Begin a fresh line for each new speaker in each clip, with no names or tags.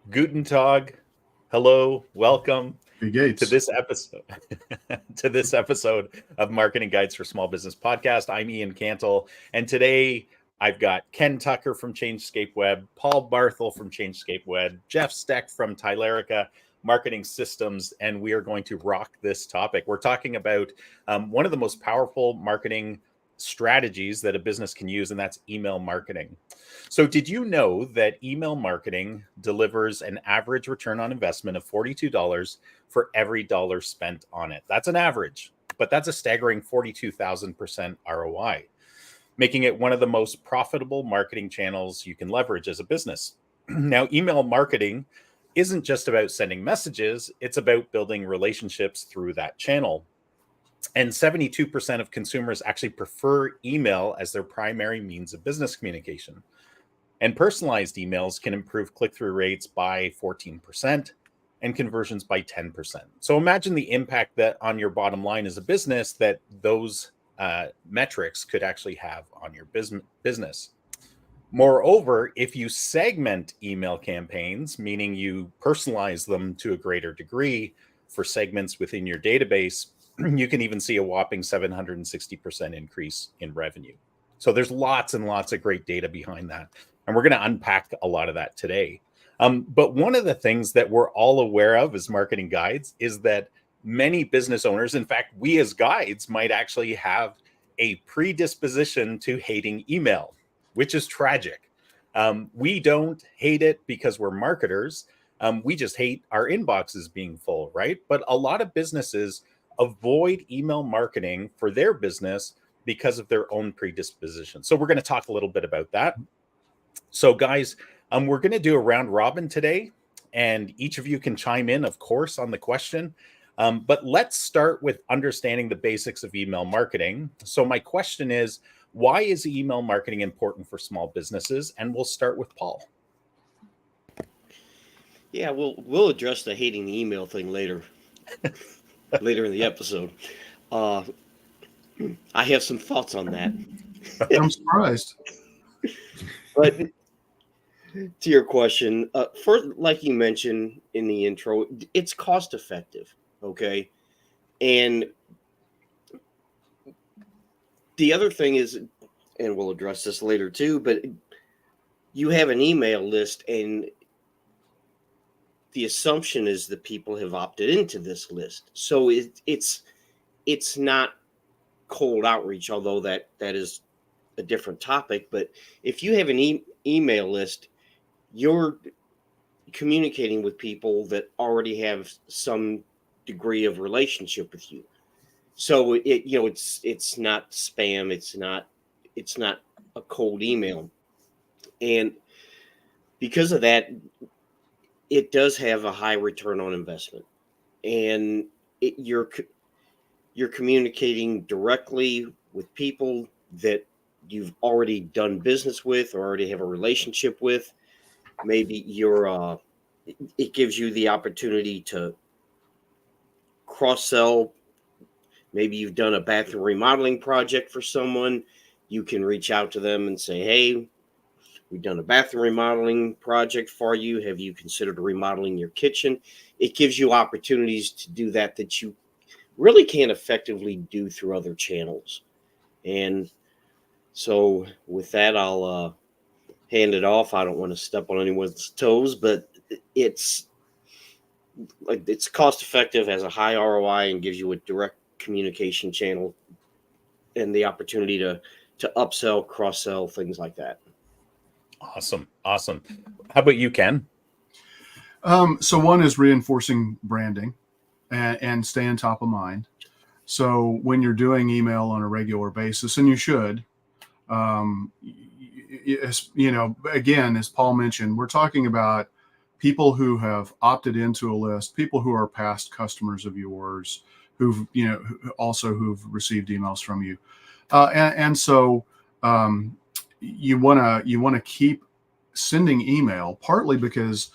Guten Tag. Hello, welcome
Hey
to
Gates.
this episode of Marketing Guides for Small Business podcast. I'm Ian Cantle, and today I've got Ken Tucker from Changescape Web, Paul Barthel from Changescape Web, Jeff Steck from Tylerica Marketing Systems, and we are going to rock this topic. We're talking about one of the most powerful marketing strategies that a business can use, and that's email marketing. So, did you know that email marketing delivers an average return on investment of $42 for every dollar spent on it? That's an average, but that's a staggering 42,000% ROI, making it one of the most profitable marketing channels you can leverage as a business. Now, email marketing isn't just about sending messages, it's about building relationships through that channel. And 72% of consumers actually prefer email as their primary means of business communication. And personalized emails can improve click through rates by 14% and conversions by 10%. So imagine the impact that on your bottom line as a business that those metrics could actually have on your business. Moreover, if you segment email campaigns, meaning you personalize them to a greater degree for segments within your database, you can even see a whopping 760% increase in revenue. So there's lots and lots of great data behind that. And we're going to unpack a lot of that today. But one of the things that we're all aware of as marketing guides is that many business owners, in fact, we as guides might actually have a predisposition to hating email, which is tragic. We don't hate it because we're marketers. We just hate our inboxes being full, right? But a lot of businesses avoid email marketing for their business because of their own predisposition. So we're going to talk a little bit about that. So guys, we're going to do a round robin today, and each of you can chime in, of course, on the question. But let's start with understanding the basics of email marketing. So my question is, why is email marketing important for small businesses? And we'll start with Paul.
Yeah, we'll address the hating the email thing later in the episode. I have some thoughts on that.
I'm surprised.
But to your question, first, like you mentioned in the intro, it's cost effective, okay? And the other thing is, and we'll address this later too, but you have an email list, and the assumption is that people have opted into this list. So it's not cold outreach, although that is a different topic. But if you have an email list, you're communicating with people that already have some degree of relationship with you. So it's not spam. It's not a cold email. And because of that, it does have a high return on investment. And you're communicating directly with people that you've already done business with or already have a relationship with. Maybe it gives you the opportunity to cross-sell. Maybe you've done a bathroom remodeling project for someone. You can reach out to them and say, hey, we've done a bathroom remodeling project for you. Have you considered remodeling your kitchen? It gives you opportunities to do that you really can't effectively do through other channels. And so with that, I'll hand it off. I don't want to step on anyone's toes, but it's cost effective, has a high ROI, and gives you a direct communication channel and the opportunity to upsell, cross-sell, things like that.
Awesome. How about you, Ken?
So one is reinforcing branding and staying top of mind. So when you're doing email on a regular basis, and you should, again, as Paul mentioned, we're talking about people who have opted into a list, people who are past customers of yours, who've received emails from you, so you want to keep sending email, partly because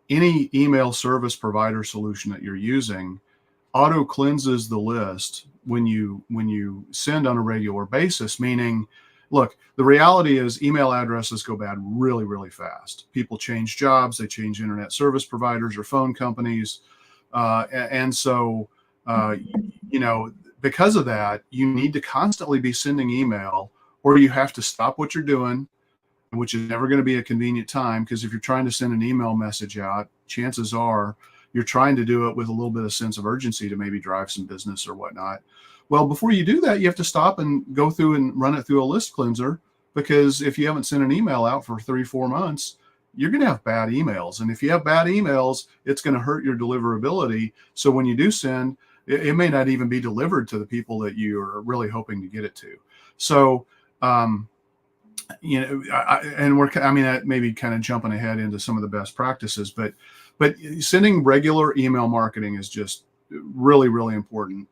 any email service provider solution that you're using auto cleanses the list when you send on a regular basis, meaning look, the reality is email addresses go bad really, really fast. People change jobs, they change internet service providers or phone companies. And so, because of that, you need to constantly be sending email, or you have to stop what you're doing, which is never going to be a convenient time, because if you're trying to send an email message out, chances are you're trying to do it with a little bit of sense of urgency to maybe drive some business or whatnot. Well, before you do that, you have to stop and go through and run it through a list cleanser, because if you haven't sent an email out for 3-4 months, you're going to have bad emails. And if you have bad emails, it's going to hurt your deliverability. So when you do send, it may not even be delivered to the people that you are really hoping to get it to. So, that may be kind of jumping ahead into some of the best practices, but sending regular email marketing is just really, really important.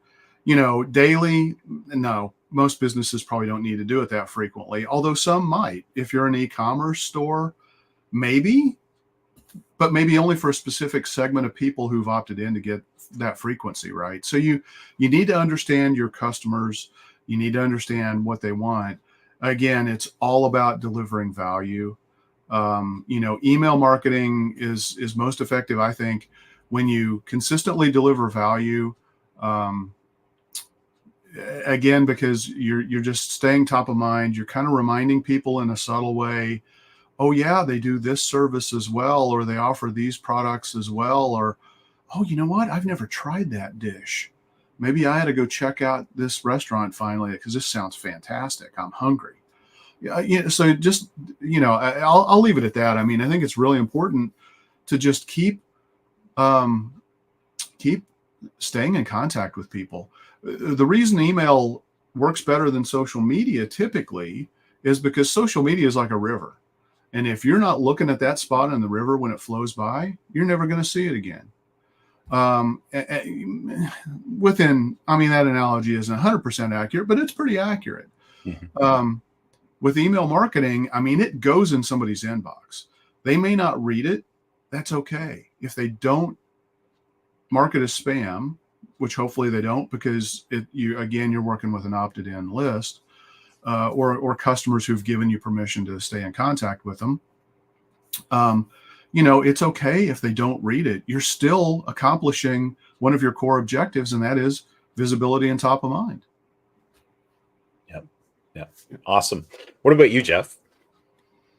Daily, no, most businesses probably don't need to do it that frequently, although some might. If you're an e-commerce store, maybe, but maybe only for a specific segment of people who've opted in to get that frequency, right? So you need to understand your customers. You need to understand what they want. Again, it's all about delivering value. Email marketing is most effective, I think, when you consistently deliver value. Again, because you're just staying top of mind. You're kind of reminding people in a subtle way, oh yeah, they do this service as well, or they offer these products as well, or, oh, you know what? I've never tried that dish. Maybe I had to go check out this restaurant finally, because this sounds fantastic. I'm hungry. So just, I'll leave it at that. I mean, I think it's really important to just keep staying in contact with people. The reason email works better than social media typically is because social media is like a river. And if you're not looking at that spot in the river when it flows by, you're never going to see it again. That analogy isn't 100% accurate, but it's pretty accurate. Mm-hmm. With email marketing, it goes in somebody's inbox. They may not read it. That's okay. If they don't mark it as spam, which hopefully they don't, because you're working with an opted-in list, or customers who've given you permission to stay in contact with them. It's okay if they don't read it. You're still accomplishing one of your core objectives, and that is visibility and top of mind.
Yeah. Awesome. What about you, Jeff?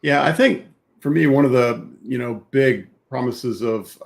Yeah, I think for me, one of the, big promises of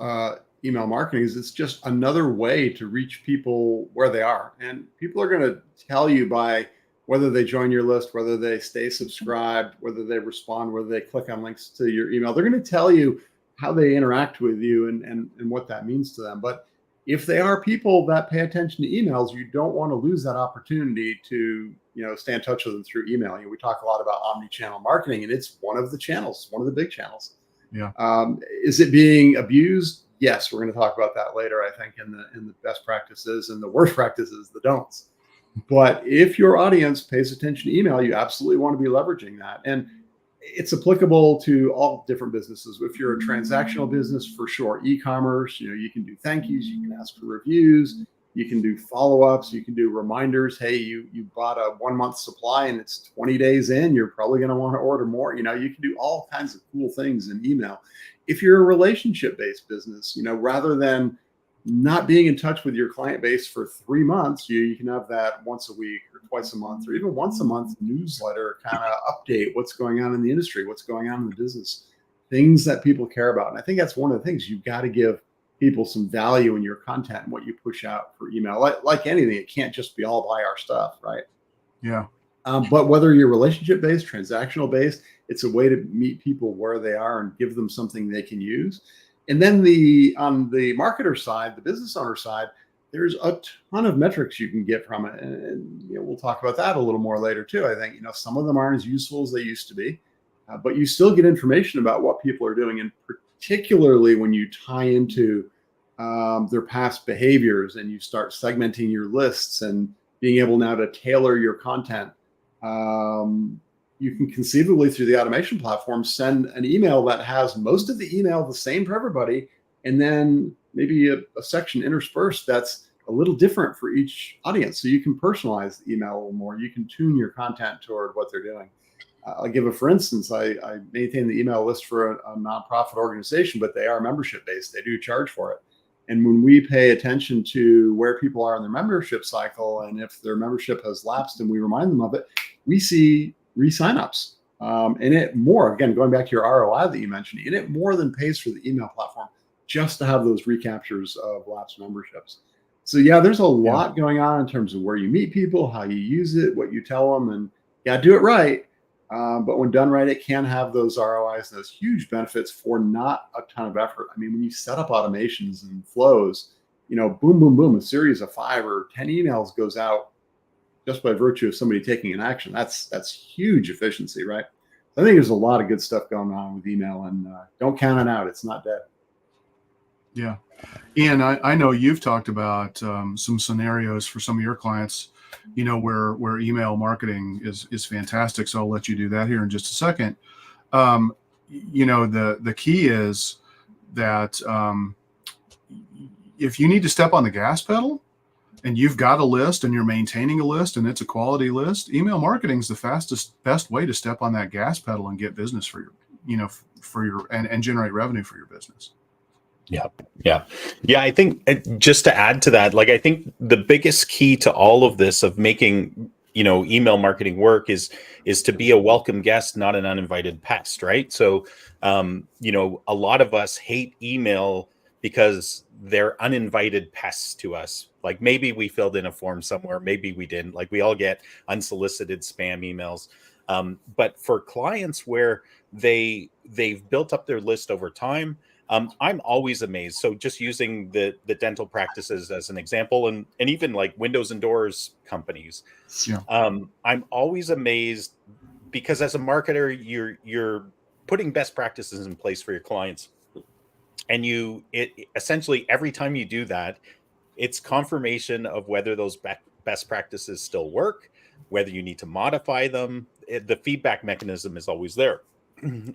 email marketing is it's just another way to reach people where they are. And people are going to tell you by whether they join your list, whether they stay subscribed, whether they respond, whether they click on links to your email. They're going to tell you how they interact with you and what that means to them. But if they are people that pay attention to emails, you don't want to lose that opportunity to stay in touch with them through email. We talk a lot about omni-channel marketing, and it's one of the channels, one of the big channels.
Yeah.
Is it being abused? Yes, we're going to talk about that later, I think, in the best practices, and the worst practices, the don'ts. But if your audience pays attention to email, you absolutely want to be leveraging that. And it's applicable to all different businesses. If you're a transactional business, for sure, e-commerce, you can do thank yous, you can ask for reviews, you can do follow-ups, you can do reminders. Hey, you bought a 1-month supply and it's 20 days in, you're probably going to want to order more. You can do all kinds of cool things in email. If you're a relationship-based business, rather than not being in touch with your client base for 3 months, you can have that once a week or twice a month or even once a month newsletter kind of update what's going on in the industry, what's going on in the business, things that people care about. And I think that's one of the things you've got to give people some value in your content and what you push out for email. Like anything, it can't just be all buy our stuff, right?
Yeah.
But whether you're relationship-based, transactional-based, it's a way to meet people where they are and give them something they can use. And then on the marketer side, the business owner side, there's a ton of metrics you can get from it. And we'll talk about that a little more later too. I think, some of them aren't as useful as they used to be, but you still get information about what people are doing. And particularly when you tie into their past behaviors and you start segmenting your lists and being able now to tailor your content, you can conceivably, through the automation platform, send an email that has most of the email the same for everybody, and then maybe a section interspersed that's a little different for each audience. So you can personalize the email a little more. You can tune your content toward what they're doing. I'll give for instance, I maintain the email list for a nonprofit organization, but they are membership based. They do charge for it. And when we pay attention to where people are in their membership cycle, and if their membership has lapsed and we remind them of it, we see re-signups. And it more, again, going back to your ROI that you mentioned, and it more than pays for the email platform just to have those recaptures of lapsed memberships. So yeah, there's a lot going on in terms of where you meet people, how you use it, what you tell them, and yeah, do it right. But when done right, it can have those ROIs and those huge benefits for not a ton of effort. I mean, when you set up automations and flows, boom, boom, boom, a series of 5 or 10 emails goes out just by virtue of somebody taking an action. That's huge efficiency, right? I think there's a lot of good stuff going on with email, and don't count it out. It's not dead.
Yeah. Ian, I know you've talked about some scenarios for some of your clients, where email marketing is fantastic. So I'll let you do that here in just a second. The key is that if you need to step on the gas pedal and you've got a list and you're maintaining a list and it's a quality list, email marketing is the best way to step on that gas pedal and get business for your, and generate revenue for your business.
Yeah. I think just to add to that, I think the biggest key to all of this of making, email marketing work is to be a welcome guest, not an uninvited pest, right? So, a lot of us hate email because they're uninvited pests to us. Like maybe we filled in a form somewhere, maybe we didn't. Like we all get unsolicited spam emails. But for clients where they've built up their list over time, I'm always amazed. So just using the dental practices as an example, and even like windows and doors companies, I'm always amazed because as a marketer, you're putting best practices in place for your clients, and essentially every time you do that, it's confirmation of whether those best practices still work, whether you need to modify them. The feedback mechanism is always there.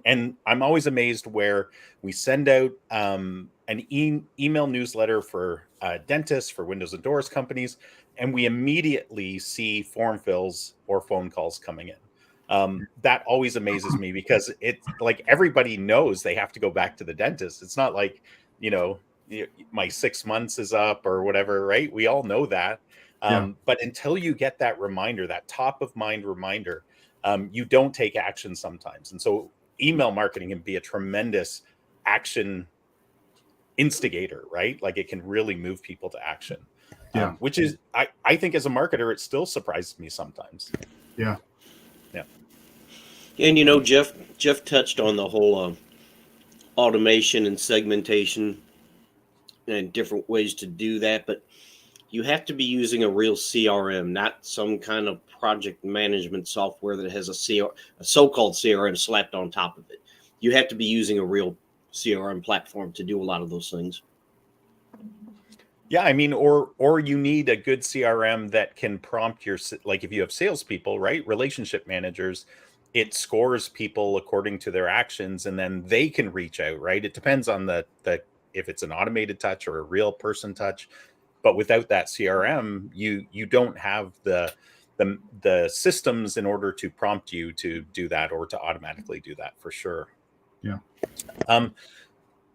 And I'm always amazed where we send out an email newsletter for dentists, for windows and doors companies, and we immediately see form fills or phone calls coming in. That always amazes me because it's like everybody knows they have to go back to the dentist. It's not like, my 6 months is up or whatever, right? We all know that. But until you get that reminder, that top of mind reminder, you don't take action sometimes. And so email marketing can be a tremendous action instigator, right? Like it can really move people to action. Which is, I think as a marketer, it still surprises me sometimes.
Yeah.
And Jeff touched on the whole automation and segmentation and different ways to do that, but you have to be using a real CRM, not some kind of project management software that has a so-called CRM slapped on top of it. You have to be using a real CRM platform to do a lot of those things.
Yeah, I mean, or you need a good CRM that can prompt like if you have salespeople, right? Relationship managers, it scores people according to their actions, and then they can reach out, right? It depends on the if it's an automated touch or a real person touch. But without that CRM, you don't have the systems in order to prompt you to do that or to automatically do that for sure.
Yeah.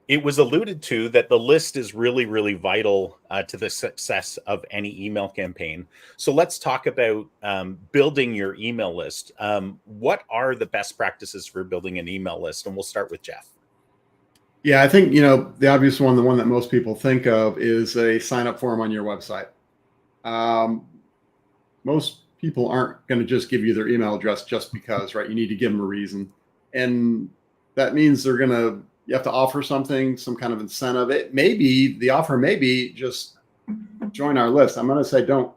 It was alluded to that the list is really, really vital to the success of any email campaign. So let's talk about building your email list. What are the best practices for building an email list? And we'll start with Jeff.
Yeah, I think, the obvious one, the one that most people think of is a sign up form on your website. Most people aren't going to just give you their email address just because, right? You need to give them a reason. And that means you have to offer something, some kind of incentive. The offer may be just join our list. I'm going to say, don't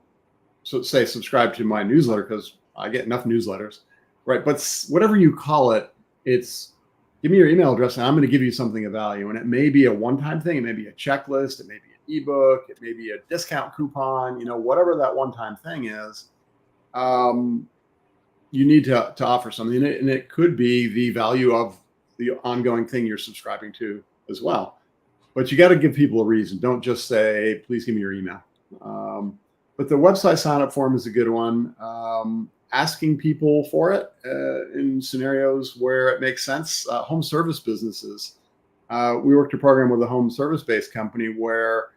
say subscribe to my newsletter because I get enough newsletters, right? But whatever you call it, it's give me your email address and I'm going to give you something of value. And it may be a one-time thing. It may be a checklist. It may be an ebook. It may be a discount coupon, whatever that one-time thing is. You need to offer something. And it could be the value of the ongoing thing you're subscribing to as well. But you got to give people a reason. Don't just say, please give me your email. But the website sign up form is a good one. asking people for it in scenarios where it makes sense. Home service businesses. We worked a program with a home service-based company where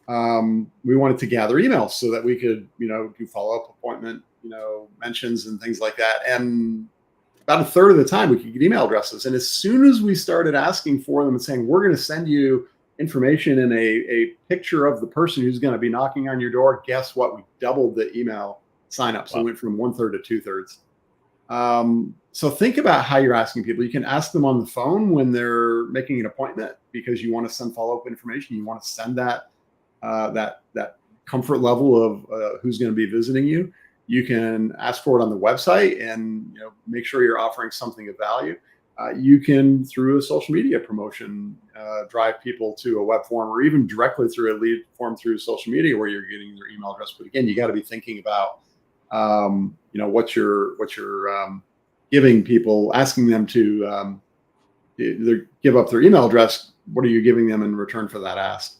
we wanted to gather emails so that we could, do follow-up appointment, mentions and things like that. And about a third of the time we could get email addresses. And as soon as we started asking for them and saying, we're going to send you information and a picture of the person who's going to be knocking on your door, guess what? We doubled the email signups. So we went from 1/3 to 2/3. So think about how you're asking people. You can ask them on the phone when they're making an appointment because you want to send follow-up information. You want to send that comfort level of who's going to be visiting you. You can ask for it on the website and make sure you're offering something of value. You can, through a social media promotion, drive people to a web form or even directly through a lead form through social media where you're getting their email address. But again, you got to be thinking about what you're giving people, asking them to either give up their email address. What are you giving them in return for that ask?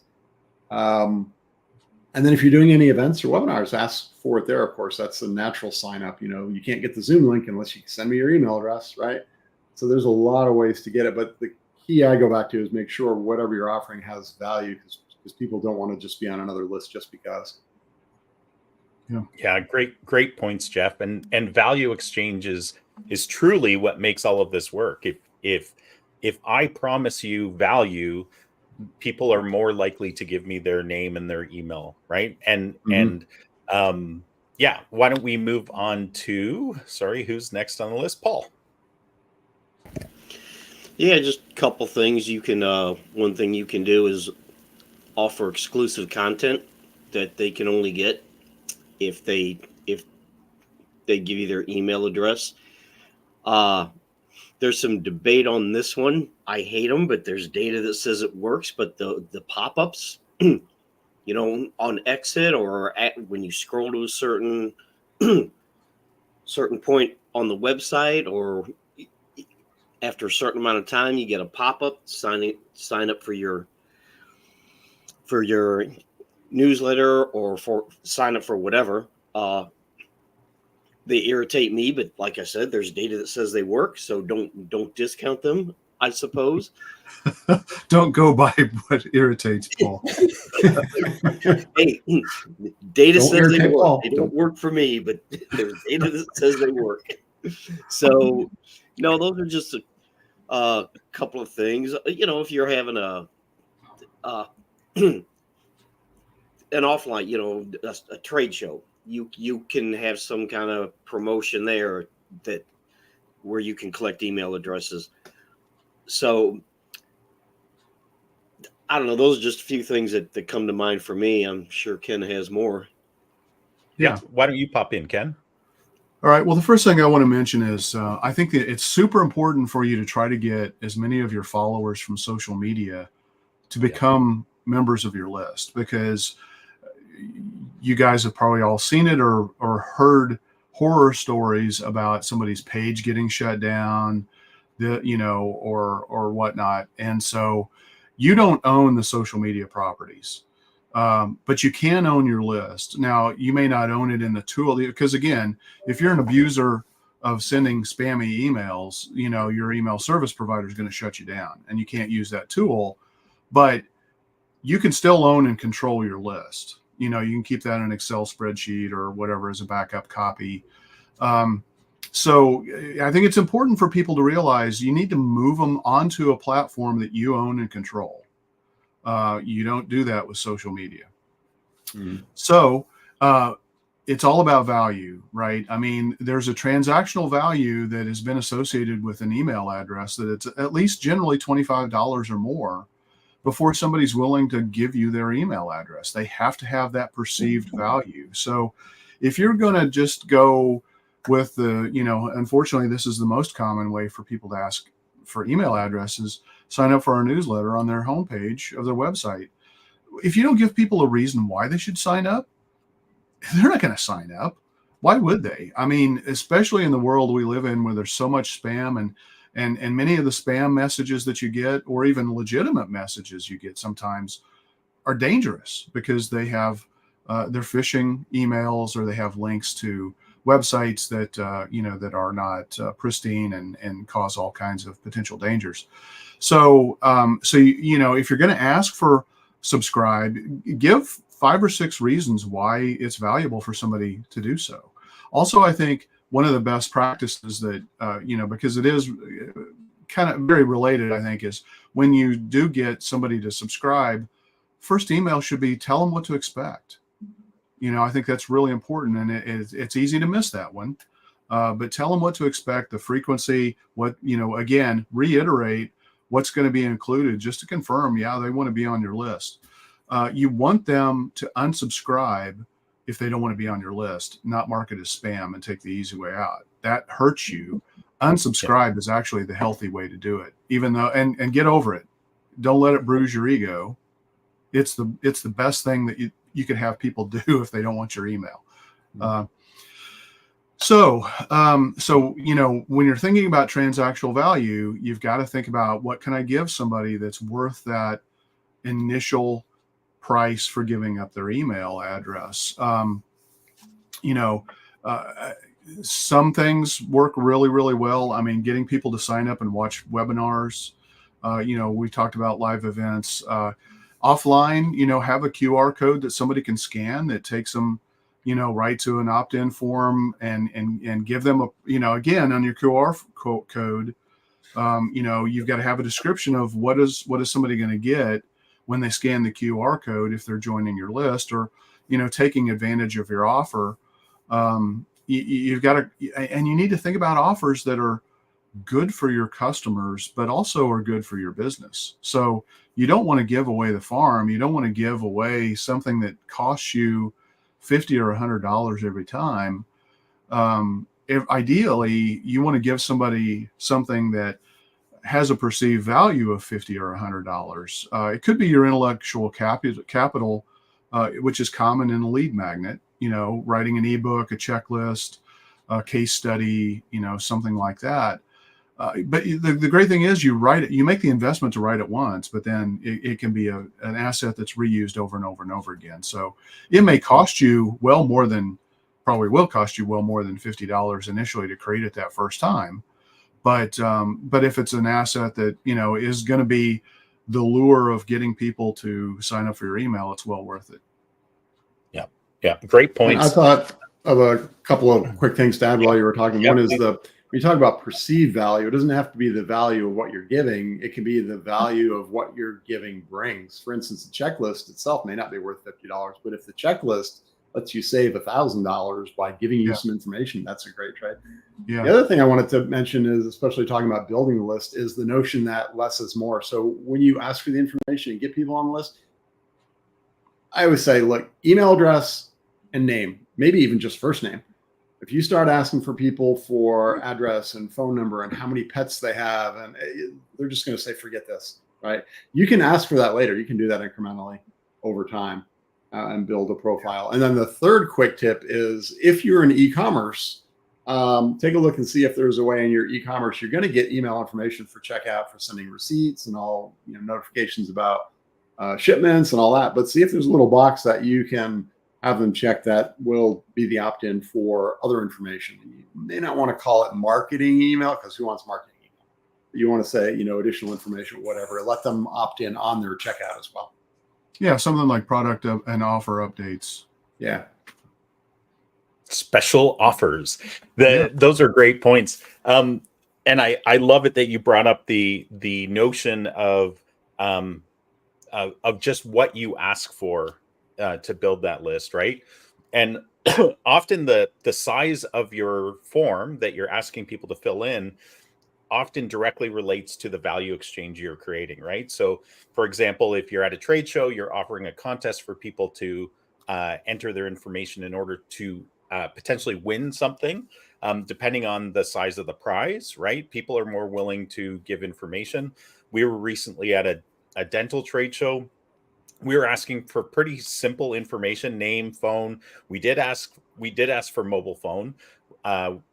And then if you're doing any events or webinars, ask for it there. Of course, that's a natural sign up. You can't get the Zoom link unless you send me your email address, right? So there's a lot of ways to get it. But the key I go back to is make sure whatever you're offering has value because people don't want to just be on another list just because.
Yeah, great points, Jeff. And value exchanges is truly what makes all of this work. If I promise you value, people are more likely to give me their name and their email, right? And why don't we move on to who's next on the list? Paul.
Yeah, just a couple things you can. One thing you can do is offer exclusive content that they can only get if they give you their email address. There's some debate on this one. I hate them, but there's data that says it works. But the pop-ups, on exit or when you scroll to a certain point on the website, or after a certain amount of time, you get a pop-up sign up for your newsletter or for sign up for whatever. They irritate me, but like I said, there's data that says they work, so don't discount them, I suppose.
Don't go by what irritates Paul.
Hey, data
Don't
says they
irritate
work.
Paul.
They don't work for me, but there's data that says they work. So, no, those are just a couple of things. If you're having an offline, a trade show, you can have some kind of promotion there where you can collect email addresses. So I don't know. Those are just a few things that come to mind for me. I'm sure Ken has more.
Yeah. Why don't you pop in, Ken?
All right. Well, the first thing I want to mention is I think that it's super important for you to try to get as many of your followers from social media to become members of your list, because you guys have probably all seen it or heard horror stories about somebody's page getting shut down, or whatnot. And so you don't own the social media properties, but you can own your list. Now, you may not own it in the tool, because again, if you're an abuser of sending spammy emails, your email service provider is going to shut you down and you can't use that tool, but you can still own and control your list. You can keep that in an Excel spreadsheet or whatever as a backup copy. So I think it's important for people to realize you need to move them onto a platform that you own and control. You don't do that with social media. Mm-hmm. So it's all about value, right? I mean, there's a transactional value that has been associated with an email address that it's at least generally $25 or more before somebody's willing to give you their email address. They have to have that perceived value. So if you're going to just go with unfortunately, this is the most common way for people to ask for email addresses, sign up for our newsletter on their homepage of their website. If you don't give people a reason why they should sign up, they're not going to sign up. Why would they? I mean, especially in the world we live in where there's so much spam and many of the spam messages that you get, or even legitimate messages you get sometimes, are dangerous because they have they're phishing emails, or they have links to websites that that are not pristine and cause all kinds of potential dangers. So if you're going to ask for subscribe, give 5 or 6 reasons why it's valuable for somebody to do so. Also, I think one of the best practices that because it is kind of very related, I think, is when you do get somebody to subscribe, first email should be tell them what to expect. I think that's really important, and it's easy to miss that one. But tell them what to expect, the frequency, again, reiterate what's going to be included just to confirm, they want to be on your list. You want them to unsubscribe if they don't want to be on your list, not mark it as spam and take the easy way out. That hurts you. Unsubscribe is actually the healthy way to do it, even though, and get over it. Don't let it bruise your ego. It's the best thing that you could have people do if they don't want your email. So when you're thinking about transactional value, you've got to think about, what can I give somebody that's worth that initial price for giving up their email address? Some things work really, really well. I mean, getting people to sign up and watch webinars. We talked about live events. Offline, have a QR code that somebody can scan that takes them, right to an opt-in form, and give them again, on your QR code, you've got to have a description of what is somebody going to get when they scan the QR code if they're joining your list or, taking advantage of your offer. You've got to, and you need to think about offers that are good for your customers, but also are good for your business. So you don't want to give away the farm. You don't want to give away something that costs you $50 or $100 every time. If ideally you want to give somebody something that has a perceived value of $50 or $100. It could be your intellectual capital, which is common in a lead magnet. Writing an ebook, a checklist, a case study, something like that. But the great thing is, you write it, you make the investment to write it once, but then it can be an asset that's reused over and over and over again. So it may cost you probably will cost you well more than $50 initially to create it that first time. But if it's an asset that, is going to be the lure of getting people to sign up for your email, it's well worth it.
Yeah. Great points.
I thought of a couple of quick things to add while you were talking.
Yep.
One is when you talk about perceived value, it doesn't have to be the value of what you're giving. It can be the value of what you're giving brings. For instance, the checklist itself may not be worth $50, but if the checklist lets you save $1,000 by giving you some information, that's a great trade.
Yeah.
The other thing I wanted to mention is, especially talking about building the list, is the notion that less is more. So when you ask for the information and get people on the list, I always say, look, email address and name, maybe even just first name. If you start asking for people for address and phone number and how many pets they have, and they're just going to say, forget this, right? You can ask for that later. You can do that incrementally over time and build a profile. And then the third quick tip is, if you're in e-commerce, take a look and see if there's a way in your e-commerce, you're going to get email information for checkout, for sending receipts and all, notifications about shipments and all that. But see if there's a little box that you can have them check that will be the opt-in for other information. You may not want to call it marketing email, because who wants marketing email? You want to say, additional information, whatever. Let them opt in on their checkout as well.
Yeah, something like product and offer updates.
Yeah.
Special offers. Those are great points. And I love it that you brought up the notion of just what you ask for to build that list, right? And often the size of your form that you're asking people to fill in often directly relates to the value exchange you're creating, right? So, for example, if you're at a trade show, you're offering a contest for people to enter their information in order to potentially win something. Depending on the size of the prize, right? People are more willing to give information. We were recently at a dental trade show. We were asking for pretty simple information: name, phone. We did ask for mobile phone,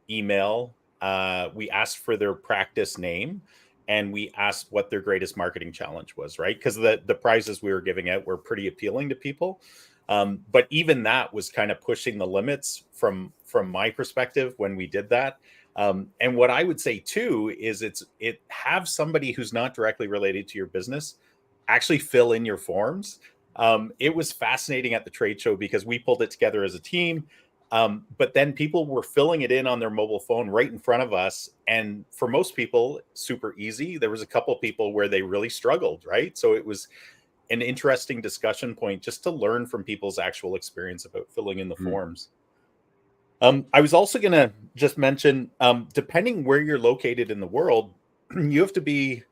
email. We asked for their practice name, and we asked what their greatest marketing challenge was, right? Because the prizes we were giving out were pretty appealing to people. But even that was kind of pushing the limits from from my perspective when we did that. And what I would say too is have somebody who's not directly related to your business actually fill in your forms. It was fascinating at the trade show because we pulled it together as a team. But then people were filling it in on their mobile phone right in front of us. And for most people, super easy. There was a couple of people where they really struggled, right? So it was an interesting discussion point just to learn from people's actual experience about filling in the forms. I was also going to just mention, depending where you're located in the world, you have to be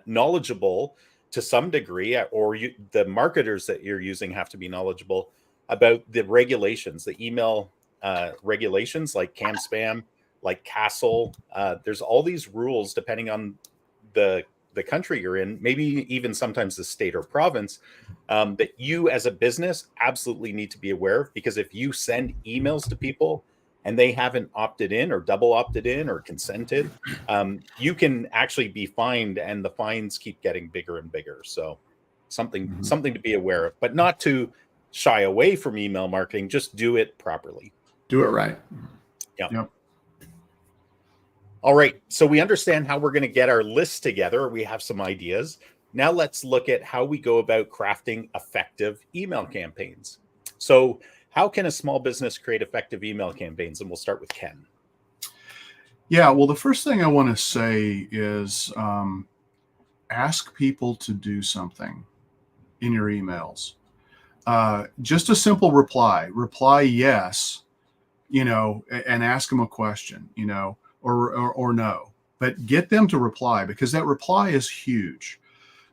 knowledgeable to some degree, or the marketers that you're using have to be knowledgeable about the regulations, the email regulations like CAN-SPAM, like CASL. There's all these rules depending on the country you're in, maybe even sometimes the state or province, that you as a business absolutely need to be aware of, because if you send emails to people and they haven't opted in or double opted in or consented, you can actually be fined, and the fines keep getting bigger and bigger. So something to be aware of, but not to shy away from email marketing. Just do it properly.
Do it right.
Yeah.
Yep.
All right. So we understand how we're going to get our list together. We have some ideas. Now let's look at how we go about crafting effective email campaigns. So how can a small business create effective email campaigns? And we'll start with Ken.
Yeah, well, the first thing I want to say is ask people to do something in your emails. Just a simple reply yes, and ask them a question, or no, but get them to reply, because that reply is huge.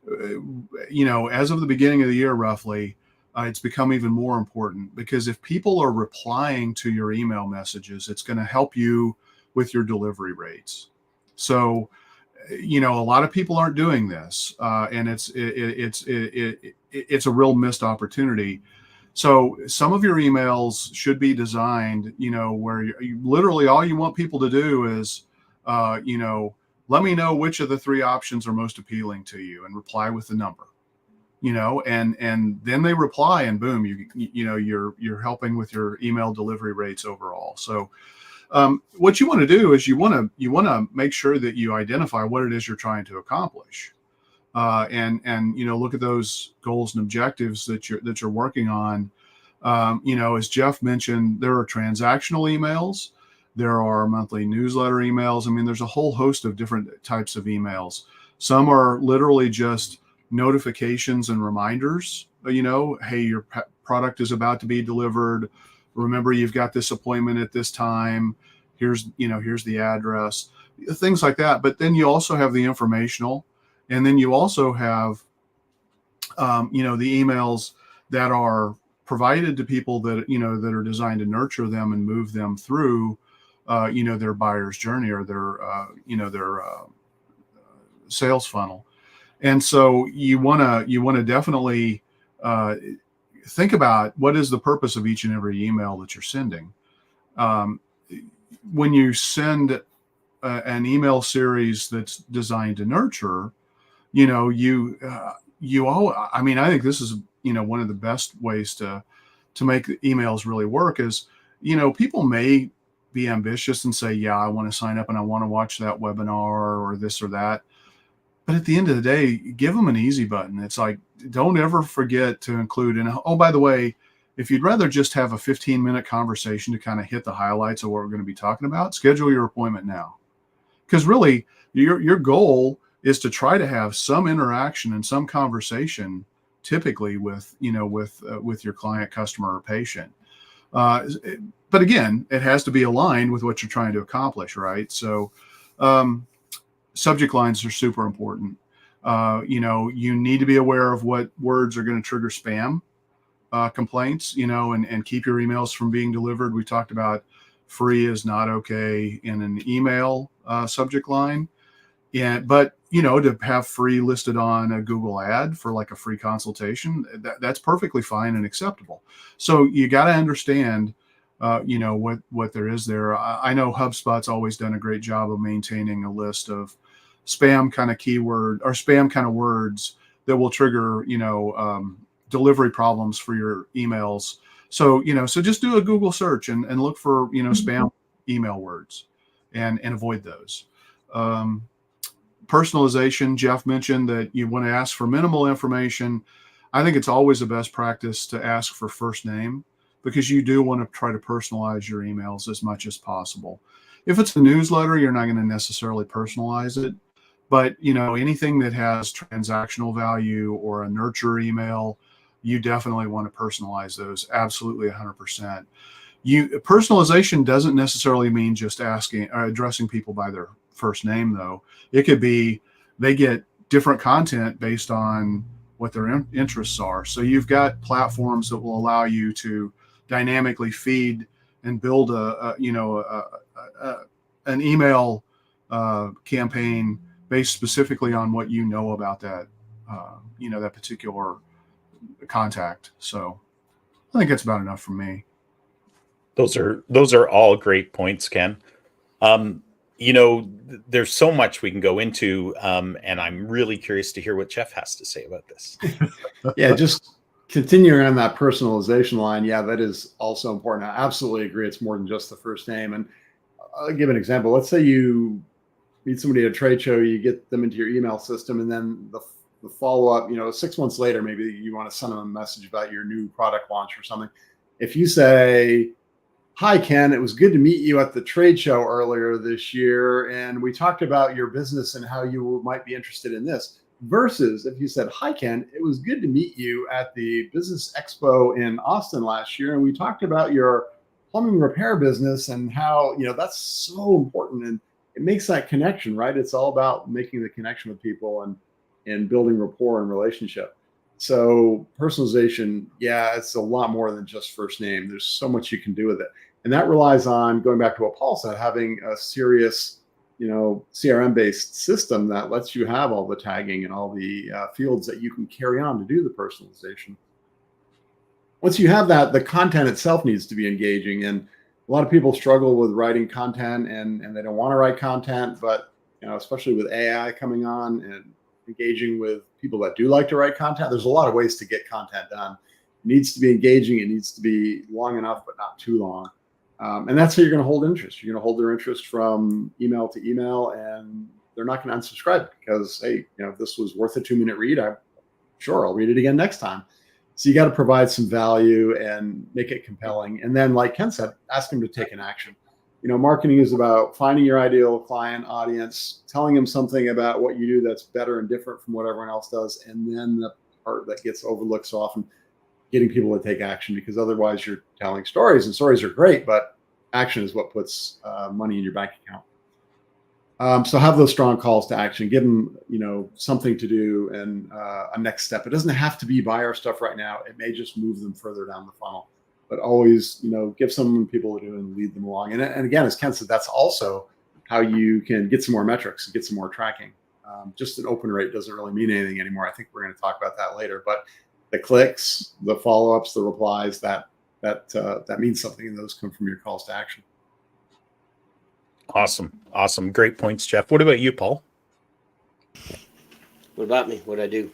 As of the beginning of the year, roughly, it's become even more important, because if people are replying to your email messages, it's going to help you with your delivery rates. So, a lot of people aren't doing this, and it's a real missed opportunity. So some of your emails should be designed, where you literally all you want people to do is, let me know which of the three options are most appealing to you, and reply with the number. And then they reply, and boom, you're helping with your email delivery rates overall. So what you want to do is you want to make sure that you identify what it is you're trying to accomplish, and look at those goals and objectives that you're working on. As Jeff mentioned, there are transactional emails, there are monthly newsletter emails. I mean, there's a whole host of different types of emails. Some are literally just notifications and reminders, hey, your product is about to be delivered. Remember, you've got this appointment at this time. Here's the address, things like that. But then you also have the informational, and then you also have, the emails that are provided to people that, that are designed to nurture them and move them through, their buyer's journey, or their sales funnel. And so you want to definitely think about what is the purpose of each and every email that you're sending. When you send an email series that's designed to nurture, I think this is, one of the best ways to make emails really work is, people may be ambitious and say, yeah, I want to sign up and I want to watch that webinar or this or that. But at the end of the day, give them an easy button. It's like, don't ever forget to include, and oh, by the way, if you'd rather just have a 15-minute conversation to kind of hit the highlights of what we're going to be talking about, schedule your appointment now. Because really, your goal is to try to have some interaction and some conversation, typically with your client, customer, or patient. But again, it has to be aligned with what you're trying to accomplish, right? So subject lines are super important. You need to be aware of what words are going to trigger spam complaints, and keep your emails from being delivered. We talked about free is not okay in an email subject line. Yeah, but to have free listed on a Google ad for like a free consultation, that's perfectly fine and acceptable. So you got to understand, what there is there. I know HubSpot's always done a great job of maintaining a list of spam kind of keyword or spam kind of words that will trigger, delivery problems for your emails. So, so just do a Google search and look for, spam email words and avoid those. Personalization, Jeff mentioned that you want to ask for minimal information. I think it's always the best practice to ask for first name, because you do want to try to personalize your emails as much as possible. If it's a newsletter, you're not going to necessarily personalize it, but anything that has transactional value or a nurture email, you definitely want to personalize those. Absolutely 100%. Personalization doesn't necessarily mean just asking or addressing people by their first name, though. It could be they get different content based on what their interests are. So you've got platforms that will allow you to dynamically feed and build an email campaign based specifically on what you know about that that particular contact. So I think that's about enough for me.
Those are all great points, Ken. There's so much we can go into, and I'm really curious to hear what Jeff has to say about this.
Yeah, just continuing on that personalization line. Yeah, that is also important. I absolutely agree. It's more than just the first name. And I'll give an example. Let's say you meet somebody at a trade show, you get them into your email system, and then the follow-up, 6 months later, maybe you want to send them a message about your new product launch or something. If you say, "Hi, Ken, it was good to meet you at the trade show earlier this year, and we talked about your business and how you might be interested in this," versus if you said, "Hi, Ken, it was good to meet you at the Business Expo in Austin last year, and we talked about your plumbing repair business and how, that's so important." And it makes that connection, right? It's all about making the connection with people and building rapport and relationship. So personalization, yeah, it's a lot more than just first name. There's so much you can do with it. And that relies on, going back to what Paul said, having a serious, CRM based system that lets you have all the tagging and all the fields that you can carry on to do the personalization. Once you have that, the content itself needs to be engaging. And a lot of people struggle with writing content and they don't want to write content, but especially with AI coming on and engaging with people that do like to write content, there's a lot of ways to get content done. It needs to be engaging. It needs to be long enough, but not too long. And that's how you're going to hold interest. You're going to hold their interest from email to email, and they're not going to unsubscribe because, hey, if this was worth a 2-minute read, I'll read it again next time. So you got to provide some value and make it compelling. And then, like Ken said, ask them to take an action. Marketing is about finding your ideal client audience, telling them something about what you do that's better and different from what everyone else does. And then the part that gets overlooked so often, getting people to take action, because otherwise you're telling stories, and stories are great, but action is what puts money in your bank account. So have those strong calls to action, give them, something to do and a next step. It doesn't have to be buy our stuff right now. It may just move them further down the funnel. But always, give someone people to do and lead them along. And again, as Ken said, that's also how you can get some more metrics, get some more tracking. Just an open rate doesn't really mean anything anymore. I think we're going to talk about that later. But the clicks, the follow-ups, the replies, that means something, and those come from your calls to action.
Awesome. Great points, Jeff. What about you, Paul?
What about me? What'd I do?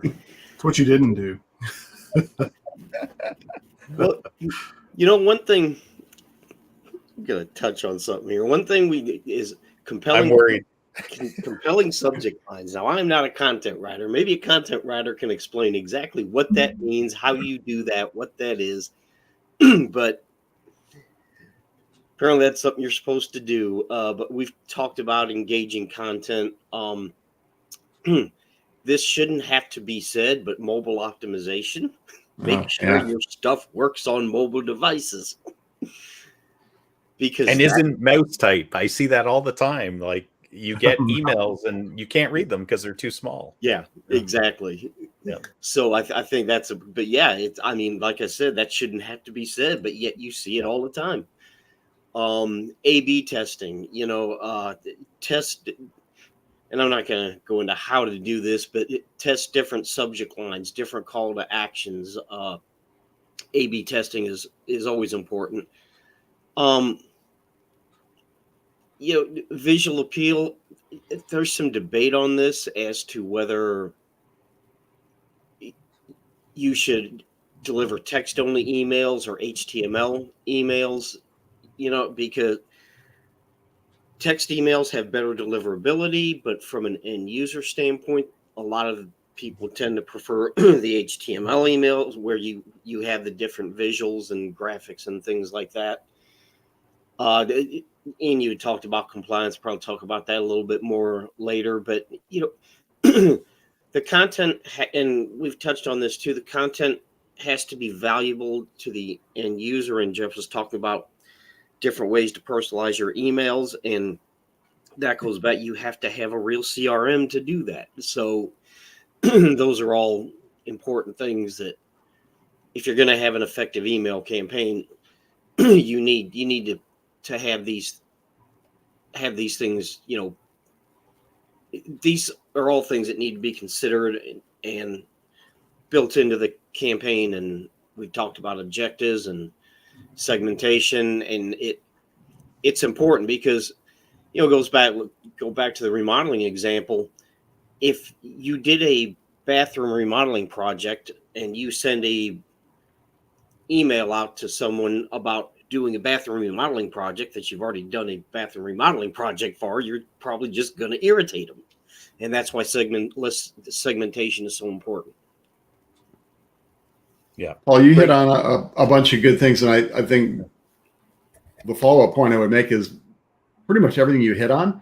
It's what you didn't do.
Well, one thing, I'm going to touch on something here. One thing is compelling.
I'm worried.
Compelling subject lines. Now, I'm not a content writer. Maybe a content writer can explain exactly what that means, how you do that, what that is. But apparently that's something you're supposed to do. But we've talked about engaging content. This shouldn't have to be said, but mobile optimization. Make sure your stuff works on mobile devices. Because
isn't mouse type. I see that all the time. Like, you get emails and you can't read them because they're too small.
Yeah, exactly.
Yeah.
So I think that's but yeah, like I said, that shouldn't have to be said, but yet you see it all the time. A/B testing, test, and I'm not going to go into how to do this, but test different subject lines, different call to actions. A/B testing is always important. Visual appeal, there's some debate on this as to whether you should deliver text only emails or HTML emails, because text emails have better deliverability, but from an end user standpoint, a lot of people tend to prefer the HTML emails where you have the different visuals and graphics and things like that. And you talked about compliance, probably talk about that a little bit more later, but the content, and we've touched on this too, the content has to be valuable to the end user. And Jeff was talking about different ways to personalize your emails, and that goes back, you have to have a real CRM to do that. So those are all important things that if you're going to have an effective email campaign, you need to have these things. These are all things that need to be considered and built into the campaign. And we've talked about objectives and segmentation, and it's important because go back to the remodeling example. If you did a bathroom remodeling project and you send a email out to someone about doing a bathroom remodeling project that you've already done a bathroom remodeling project for, you're probably just going to irritate them. And that's why segmentation is so important.
Yeah.
Paul, you hit on a bunch of good things. And I think the follow-up point I would make is pretty much everything you hit on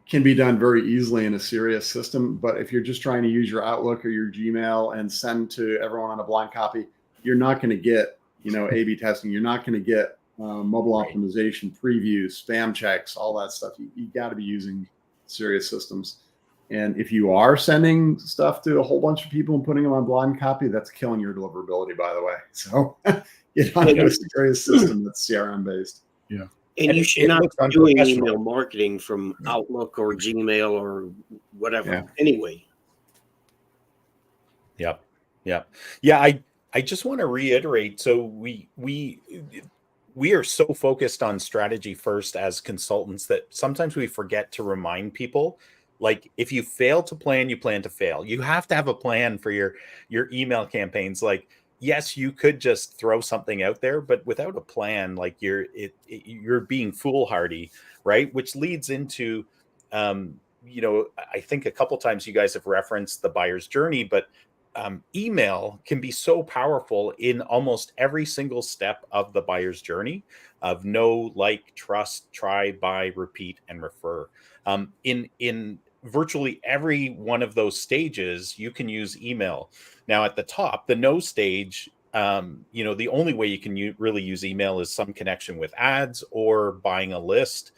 can be done very easily in a serious system. But if you're just trying to use your Outlook or your Gmail and send to everyone on a blind copy, you're not going to get, A/B testing. You're not going to get mobile optimization, previews, spam checks, all that stuff. You got to be using serious systems. And if you are sending stuff to a whole bunch of people and putting them on blind copy, that's killing your deliverability, by the way. So get on a serious system that's CRM based.
Yeah.
And you should not be doing email marketing from Outlook or Gmail or whatever.
Yeah.
Anyway.
Yep. Yeah. I just want to reiterate. So we are so focused on strategy first as consultants that sometimes we forget to remind people, like, if you fail to plan, you plan to fail. You have to have a plan for your email campaigns. Like, yes, you could just throw something out there, but without a plan, like you're being foolhardy, right? Which leads into, I think a couple times you guys have referenced the buyer's journey, but email can be so powerful in almost every single step of the buyer's journey of know, like, trust, try, buy, repeat, and refer. In virtually every one of those stages, you can use email. Now, at the top, the know stage, the only way you can really use email is some connection with ads or buying a list,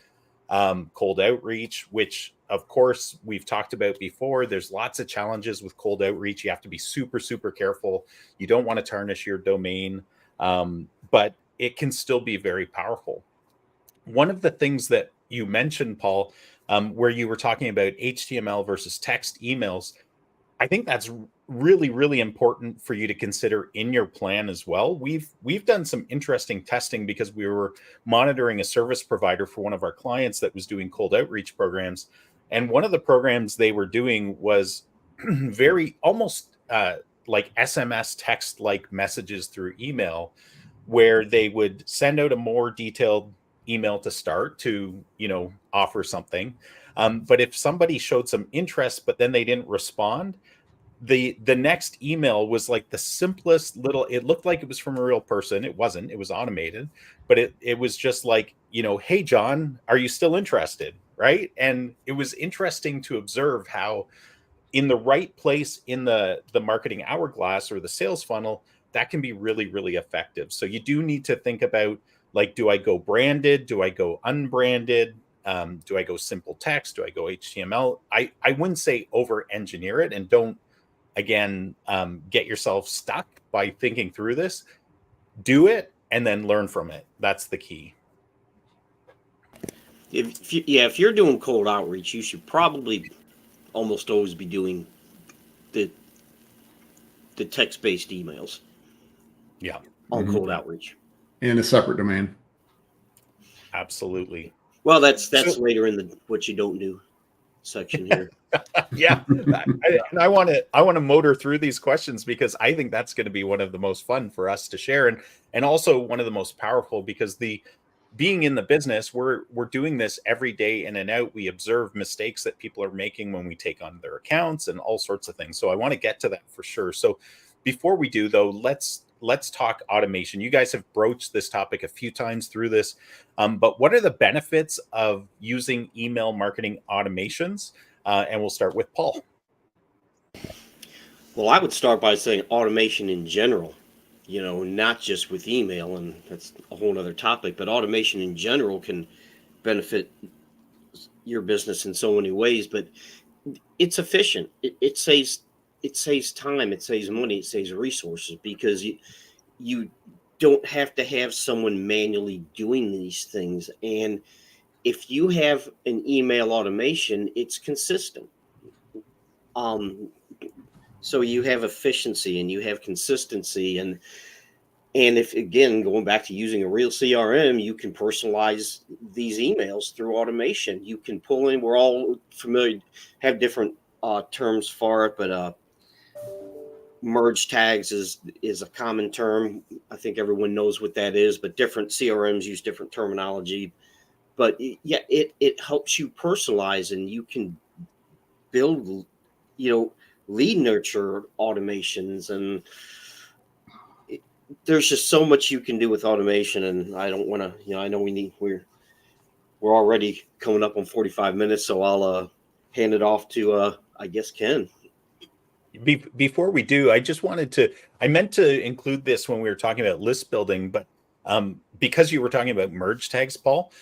cold outreach, which, of course, we've talked about before. There's lots of challenges with cold outreach. You have to be super, super careful. You don't want to tarnish your domain, but it can still be very powerful. One of the things that you mentioned, Paul, where you were talking about HTML versus text emails, I think that's really, really important for you to consider in your plan as well. We've done some interesting testing because we were monitoring a service provider for one of our clients that was doing cold outreach programs. And one of the programs they were doing was very almost like SMS text-like messages through email, where they would send out a more detailed email to start to, offer something. But if somebody showed some interest, but then they didn't respond, the next email was like the simplest little, it looked like it was from a real person. It wasn't, it was automated, but it was just like, hey, John, are you still interested? Right. And it was interesting to observe how in the right place in the marketing hourglass or the sales funnel, that can be really, really effective. So you do need to think about, like, do I go branded? Do I go unbranded? Do I go simple text? Do I go HTML? I wouldn't say over engineer it, and don't, again, get yourself stuck by thinking through this. Do it and then learn from it. That's the key.
If you're doing cold outreach, you should probably almost always be doing the text-based emails.
Yeah.
On cold outreach.
In a separate domain.
Absolutely.
Well, that's later in what you don't do. section here.
Yeah, and I want to motor through these questions because I think that's going to be one of the most fun for us to share, and also one of the most powerful, because being in the business, we're doing this every day in and out. We observe mistakes that people are making when we take on their accounts and all sorts of things. So I want to get to that for sure. So before we do, though, let's talk automation. You guys have broached this topic a few times through this, but what are the benefits of using email marketing automations? And we'll start with Paul.
Well, I would start by saying automation in general, not just with email, and that's a whole other topic, but automation in general can benefit your business in so many ways. But it's efficient. It saves time, it saves money, it saves resources, because you don't have to have someone manually doing these things. And if you have an email automation, it's consistent. So you have efficiency and you have consistency, and if, again, going back to using a real CRM, you can personalize these emails through automation. You can pull in, we're all familiar, have different terms for it, but merge tags is a common term. I think everyone knows what that is, but different CRMs use different terminology. But yeah, it helps you personalize, and you can build, lead nurture automations, and there's just so much you can do with automation. And I don't want to, I know we're already coming up on 45 minutes, so I'll hand it off to I guess Ken.
Before we do, I meant to include this when we were talking about list building, but because you were talking about merge tags, Paul,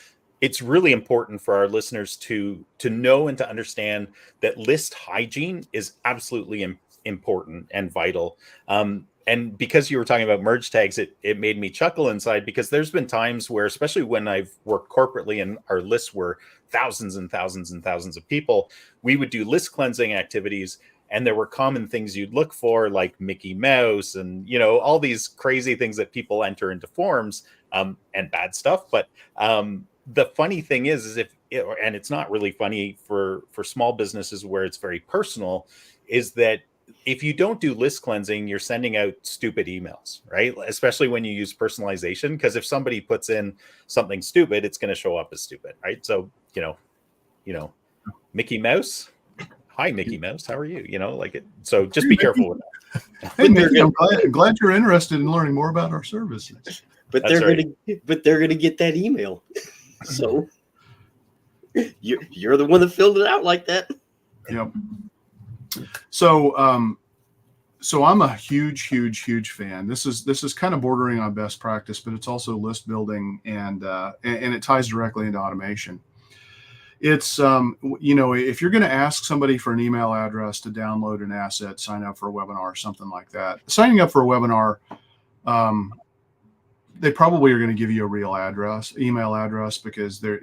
it's really important for our listeners to know and to understand that list hygiene is absolutely important and vital. And because you were talking about merge tags, it made me chuckle inside, because there's been times where, especially when I've worked corporately and our lists were thousands and thousands and thousands of people, we would do list cleansing activities. And there were common things you'd look for, like Mickey Mouse and, all these crazy things that people enter into forms, and bad stuff. But the funny thing is and it's not really funny for small businesses where it's very personal, is that if you don't do list cleansing, you're sending out stupid emails, right? Especially when you use personalization, because if somebody puts in something stupid, it's going to show up as stupid, right? So, Mickey Mouse. Hi, Mickey Mouse. How are you? So just be careful with that.
Hey, Mickey, I'm glad you're interested in learning more about our services.
But they're going to get that email. So you're the one that filled it out like that.
Yep. So I'm a huge fan. This is kind of bordering on best practice, but it's also list building, and it ties directly into automation. It's if you're going to ask somebody for an email address to download an asset, sign up for a webinar, something like that. Signing up for a webinar, they probably are going to give you a real email address, because they're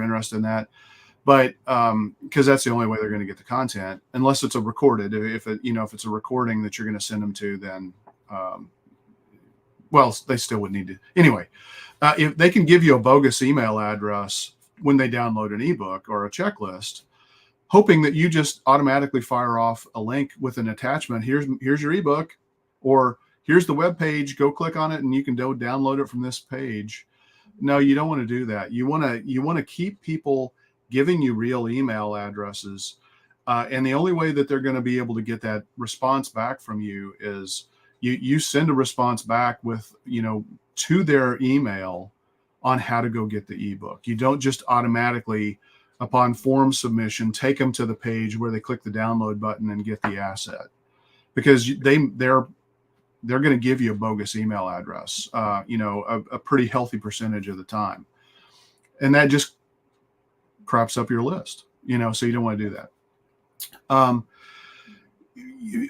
interested in that. But because that's the only way they're going to get the content, unless it's a recorded. If it's a recording that you're going to send them to, then they still would need to. Anyway, if they can give you a bogus email address when they download an ebook or a checklist, hoping that you just automatically fire off a link with an attachment. Here's your ebook, or here's the web page. Go click on it, and you can download it from this page. No, you don't want to do that. You want to keep people giving you real email addresses, and the only way that they're going to be able to get that response back from you is you send a response back with to their email on how to go get the ebook. You don't just automatically, upon form submission, take them to the page where they click the download button and get the asset, because they're going to give you a bogus email address, a pretty healthy percentage of the time, and that just crops up your list, so you don't want to do that.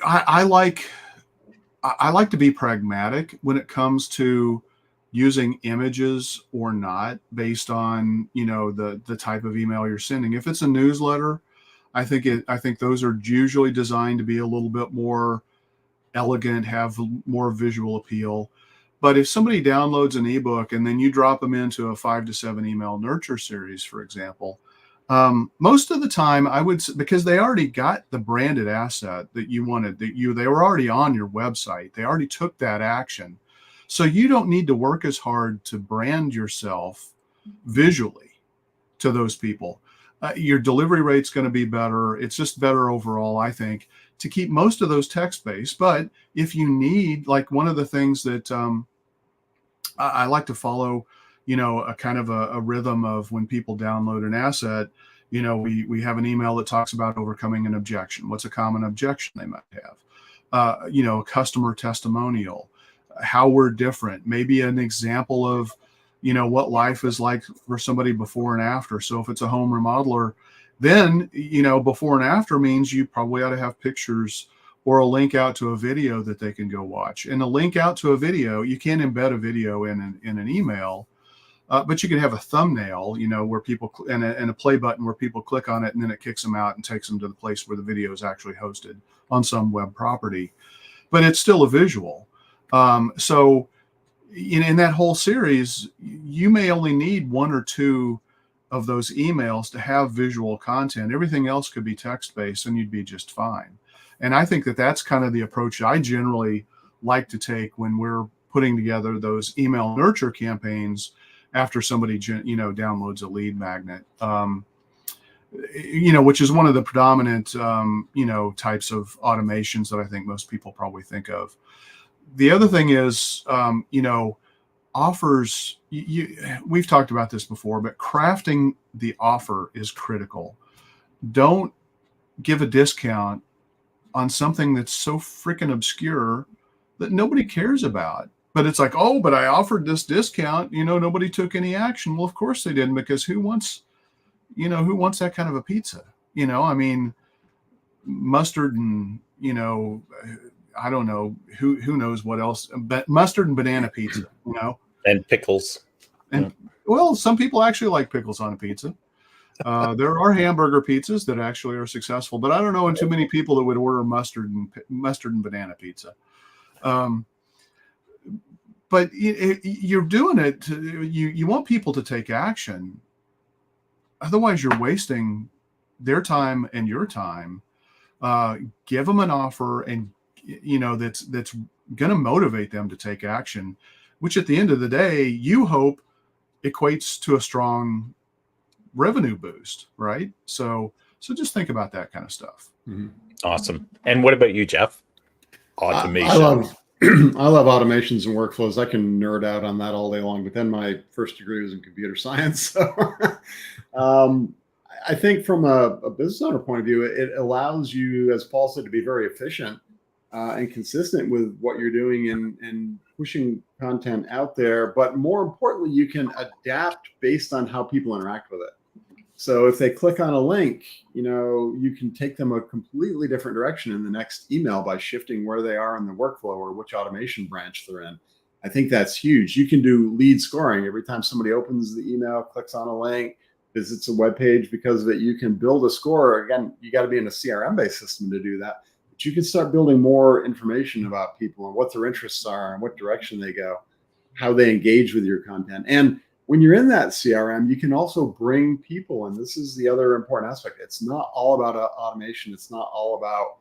I like to be pragmatic when it comes to using images or not, based on the type of email you're sending. If it's a newsletter, I think those are usually designed to be a little bit more elegant, have more visual appeal. But if somebody downloads an ebook and then you drop them into a 5 to 7 email nurture series, for example, Most of the time, because they already got the branded asset that you wanted, they were already on your website. They already took that action. So you don't need to work as hard to brand yourself visually to those people. Your delivery rate's going to be better. It's just better overall, I think, to keep most of those text-based. But if you need, like, one of the things that I like to follow, a kind of a rhythm of when people download an asset, we have an email that talks about overcoming an objection. What's a common objection they might have? A customer testimonial, how we're different, maybe an example of, what life is like for somebody before and after. So if it's a home remodeler, then, before and after means you probably ought to have pictures or a link out to a video that they can go watch. And a link out to a video, you can't embed a video in an email, but you can have a thumbnail, where people and a play button where people click on it, and then it kicks them out and takes them to the place where the video is actually hosted on some web property. But it's still a visual. So in that whole series, you may only need one or two of those emails to have visual content. Everything else could be text-based, and you'd be just fine. And I think that that's kind of the approach I generally like to take when we're putting together those email nurture campaigns after somebody, downloads a lead magnet, which is one of the predominant, types of automations that I think most people probably think of. The other thing is, offers, we've talked about this before, but crafting the offer is critical. Don't give a discount on something that's so freaking obscure that nobody cares about. But it's like, oh, but I offered this discount, nobody took any action. Well, of course they didn't, because who wants that kind of a pizza? Mustard and, I don't know, who knows what else, but mustard and banana pizza,
And pickles.
And well, some people actually like pickles on a pizza. There are hamburger pizzas that actually are successful, but I don't know too many people that would order mustard and banana pizza. But you're doing it. You want people to take action. Otherwise, you're wasting their time and your time. Give them an offer, and that's going to motivate them to take action, which at the end of the day, you hope equates to a strong revenue boost, right? So just think about that kind of stuff.
Mm-hmm.
Awesome. And what about you, Jeff? Automation.
I love automations and workflows. I can nerd out on that all day long, but then my first degree was in computer science. So I think from a business owner point of view, it allows you, as Paul said, to be very efficient and consistent with what you're doing and pushing content out there. But more importantly, you can adapt based on how people interact with it. So if they click on a link, you can take them a completely different direction in the next email by shifting where they are in the workflow or which automation branch they're in. I think that's huge. You can do lead scoring. Every time somebody opens the email, clicks on a link, visits a web page, because of it, you can build a score. Again, you got to be in a CRM-based system to do that. But you can start building more information about people and what their interests are and what direction they go, how they engage with your content. And when you're in that CRM, you can also bring people, and this is the other important aspect. It's not all about automation. It's not all about,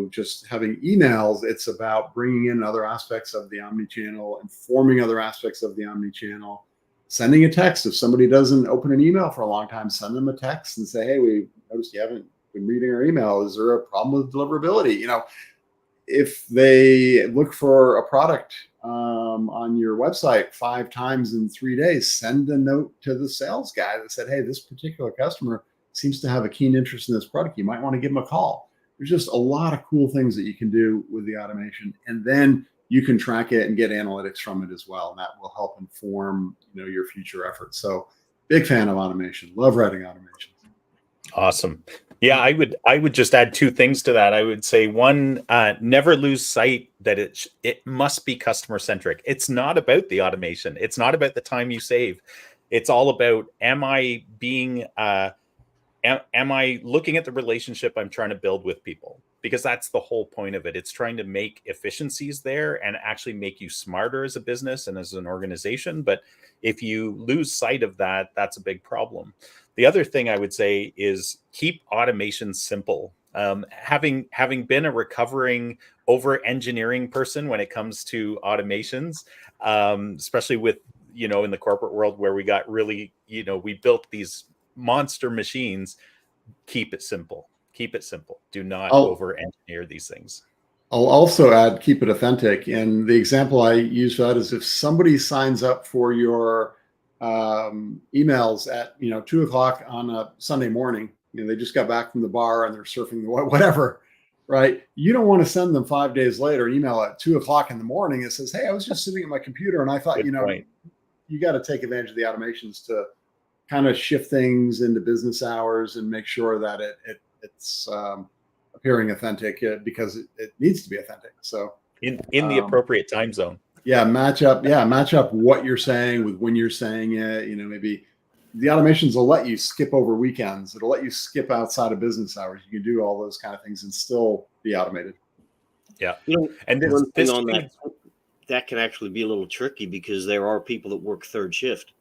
just having emails. It's about bringing in other aspects of the omnichannel, informing other aspects of the omnichannel, sending a text. If somebody doesn't open an email for a long time, send them a text and say, hey, we noticed you haven't been reading our email. Is there a problem with deliverability? If they look for a product on your website 5 times in 3 days, send a note to the sales guy that said, hey, this particular customer seems to have a keen interest in this product. You might want to give them a call. There's just a lot of cool things that you can do with the automation, and then you can track it and get analytics from it as well. And that will help inform, your future efforts. So big fan of automation. Love writing automations.
Awesome. Yeah, I would just add 2 things to that. I would say, one, never lose sight that it must be customer centric. It's not about the automation. It's not about the time you save. It's all about, am I looking at the relationship I'm trying to build with people? because that's the whole point of it. It's trying to make efficiencies there and actually make you smarter as a business and as an organization. But if you lose sight of that, that's a big problem. The other thing I would say is keep automation simple. Having been a recovering over engineering person when it comes to automations, especially with, in the corporate world where we got really, we built these monster machines. Keep it simple. Keep it simple. Do not over engineer these things.
I'll also add, keep it authentic. And the example I use for that is if somebody signs up for your emails at 2:00 on a Sunday morning, they just got back from the bar and they're surfing whatever, right? You don't want to send them 5 days later an email at 2:00 in the morning. It says, "Hey, I was just sitting at my computer and I thought,
Good point.
You got to take advantage of the automations to kind of shift things into business hours and make sure that it's appearing authentic because it needs to be authentic." So
in the appropriate time zone.
Yeah, match up what you're saying with when you're saying it. Maybe the automations will let you skip over weekends. It'll let you skip outside of business hours. You can do all those kind of things and still be automated.
Yeah.
And that can actually be a little tricky because there are people that work third shift.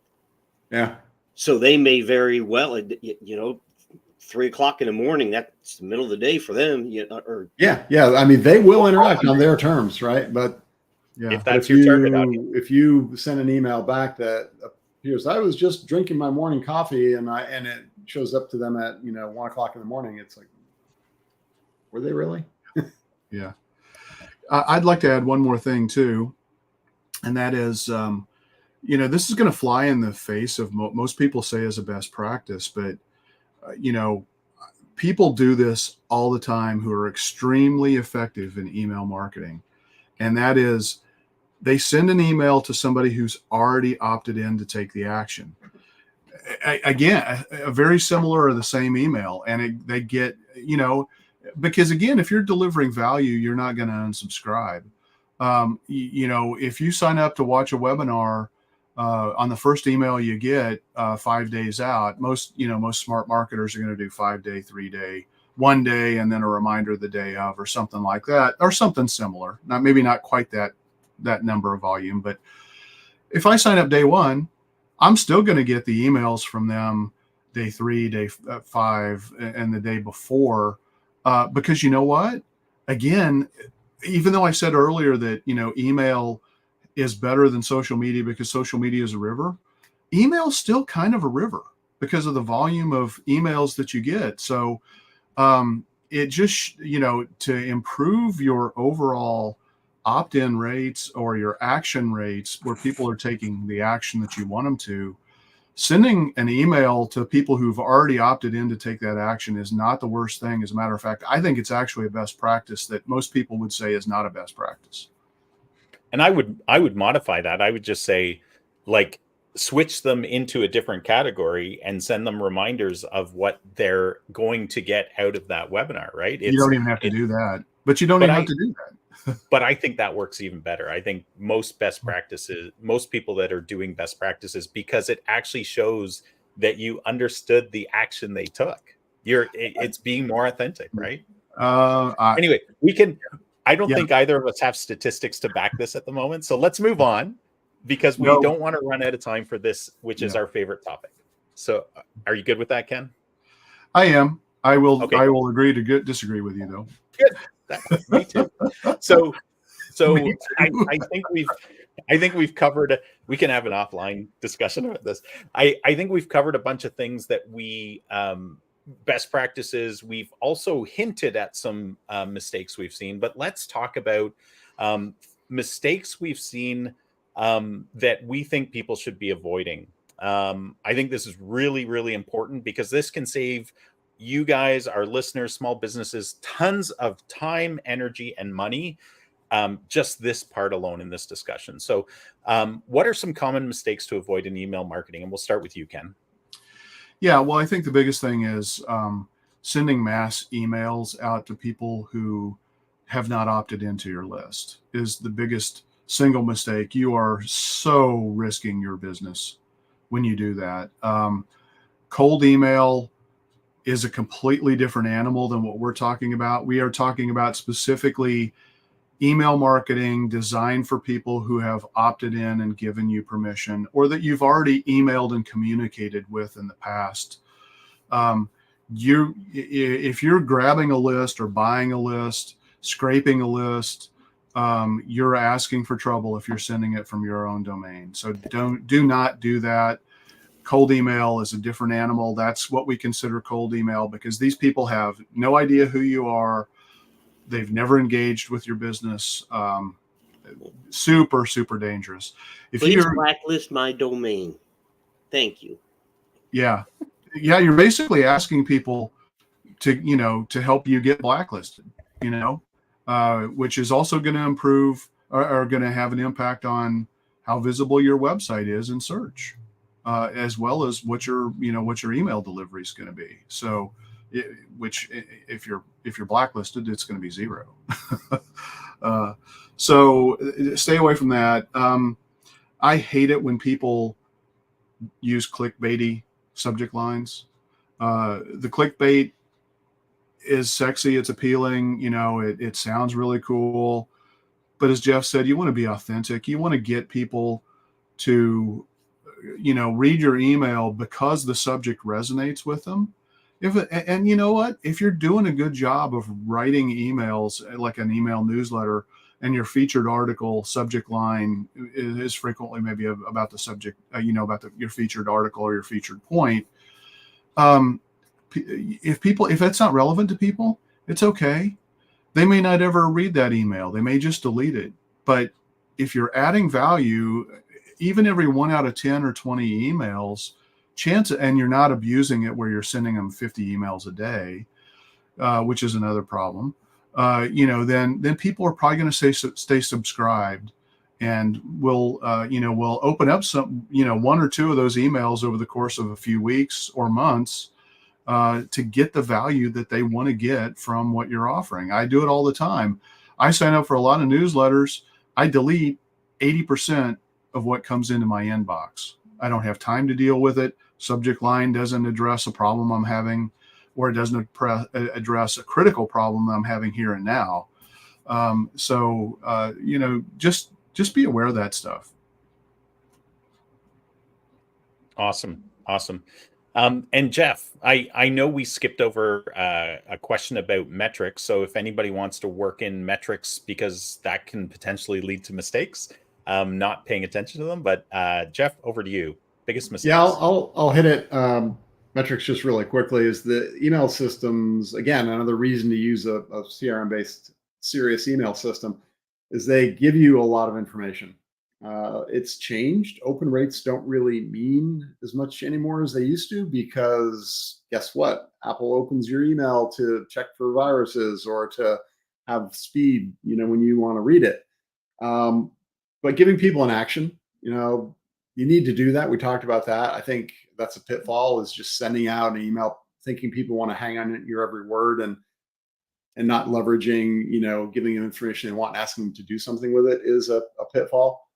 Yeah.
So they may very well, 3:00 in the morning, that's the middle of the day for them.
Yeah. I mean, they will interact on their terms, right? But
Yeah.
If that's your target audience.
If you send an email back that appears, I was just drinking my morning coffee and it shows up to them at 1:00 in the morning, it's like, were they really?
Yeah. I'd like to add one more thing too, and that is, this is going to fly in the face of most people say as a best practice, but people do this all the time who are extremely effective in email marketing, and that is they send an email to somebody who's already opted in to take the action. Again, a very similar or the same email, and they get, because again, if you're delivering value, you're not going to unsubscribe. If you sign up to watch a webinar on the first email you get 5 days out, most smart marketers are going to do 5 day, 3 day, 1 day, and then a reminder the day of, or something like that, or something similar. Maybe not quite that number of volume, but if I sign up day 1, I'm still going to get the emails from them day 3, day 5, and the day before, because you know what? Again, even though I said earlier that email is better than social media because social media is a river, email is still kind of a river because of the volume of emails that you get. So it just, to improve your overall opt-in rates or your action rates where people are taking the action that you want them to, sending an email to people who've already opted in to take that action is not the worst thing. As a matter of fact, I think it's actually a best practice that most people would say is not a best practice.
And I would modify that. I would just say, switch them into a different category and send them reminders of what they're going to get out of that webinar, right?
You don't even have to do that, but you don't even have to do that.
But I think that works even better. I think most people that are doing best practices, because it actually shows that you understood the action they took. It's being more authentic, right? Anyway, I don't think either of us have statistics to back this at the moment. So let's move on, because we don't want to run out of time for this, which is our favorite topic. So are you good with that, Ken? I
am. I will agree to disagree with you though.
Good. Me too. So Me too. I think we've covered. We can have an offline discussion about this. I think we've covered a bunch of things that we best practices. We've also hinted at some mistakes we've seen, but let's talk about mistakes we've seen that we think people should be avoiding. I think this is really, really important because this can save you guys, our listeners, small businesses, tons of time, energy, and money. Just this part alone in this discussion. So what are some common mistakes to avoid in email marketing? And we'll start with you, Ken.
Yeah, well, I think the biggest thing is sending mass emails out to people who have not opted into your list is the biggest single mistake. You are so risking your business when you do that. Cold email, is a completely different animal than what we're talking about. We are talking about specifically email marketing designed for people who have opted in and given you permission, or that you've already emailed and communicated with in the past. If you're grabbing a list or buying a list, scraping a list, you're asking for trouble if you're sending it from your own domain. So do not do that. Cold email is a different animal. That's what we consider cold email, because these people have no idea who you are. They've never engaged with your business. Super, super dangerous.
Please blacklist my domain. Thank you.
Yeah. You're basically asking people to help you get blacklisted, which is also going to improve or going to have an impact on how visible your website is in search, as well as what your email delivery is going to be. So, which if you're blacklisted, it's going to be 0. So stay away from that. I hate it when people use clickbaity subject lines. The clickbait is sexy, it's appealing, it sounds really cool. But as Jeff said, you want to be authentic. You want to get people to, read your email because the subject resonates with them. And you know what? If you're doing a good job of writing emails like an email newsletter, and your featured article subject line is frequently maybe about the subject, about your featured article or your featured point. If that's not relevant to people, it's okay. They may not ever read that email. They may just delete it. But if you're adding value, even every 1 out of 10 or 20 emails, and you're not abusing it where you're sending them 50 emails a day, which is another problem. Then people are probably going to stay subscribed, and we'll open up some, 1 or 2 of those emails over the course of a few weeks or months to get the value that they want to get from what you're offering. I do it all the time. I sign up for a lot of newsletters. I delete 80% of what comes into my inbox. I don't have time to deal with it. Subject line doesn't address a problem I'm having, or it doesn't address a critical problem I'm having here and now. Just be aware of that stuff.
Awesome. And Jeff, I know we skipped over a question about metrics. So if anybody wants to work in metrics, because that can potentially lead to mistakes, not paying attention to them. But Jeff, over to you. Biggest mistakes.
Yeah, I'll hit it. Metrics just really quickly is the email systems. Again, another reason to use a CRM-based serious email system is they give you a lot of information. It's changed. Open rates don't really mean as much anymore as they used to, because guess what? Apple opens your email to check for viruses or to have speed, when you want to read it. But giving people an action, you need to do that. We talked about that. I think that's a pitfall, is just sending out an email thinking people want to hang on your every word and not leveraging, giving them information they want and asking them to do something with it is a pitfall.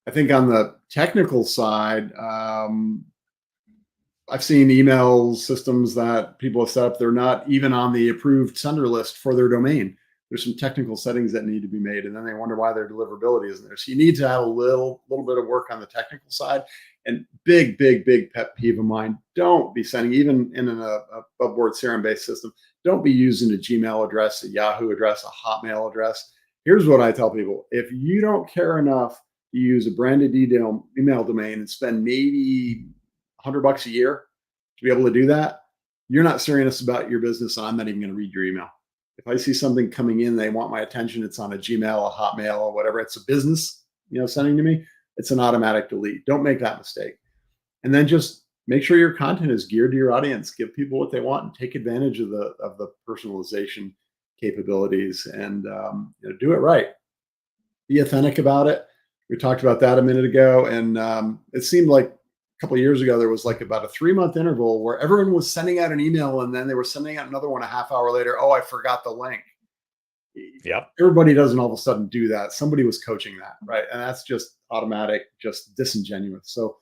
I think on the technical side, I've seen email systems that people have set up. They're not even on the approved sender list for their domain. There's some technical settings that need to be made, and then they wonder why their deliverability isn't there. So you need to have a little bit of work on the technical side. And big pet peeve of mine: don't be sending, even in a above board CRM-based system, don't be using a Gmail address, a Yahoo address, a Hotmail address. Here's what I tell people: if you don't care enough to use a branded email domain and spend maybe $100 a year to be able to do that, you're not serious about your business, and I'm not even going to read your email. If I see something coming in, they want my attention, it's on a Gmail, a Hotmail, or whatever, it's a business, sending to me, it's an automatic delete. Don't make that mistake. And then just make sure your content is geared to your audience. Give people what they want and take advantage of the personalization capabilities, and do it right. Be authentic about it. We talked about that a minute ago, and it seemed like a couple of years ago there was like about a 3-month interval where everyone was sending out an email, and then they were sending out another one a half hour later. Oh, I forgot the link.
Yep.
Everybody doesn't all of a sudden do that. Somebody was coaching that, right? And that's just automatic, just disingenuous. So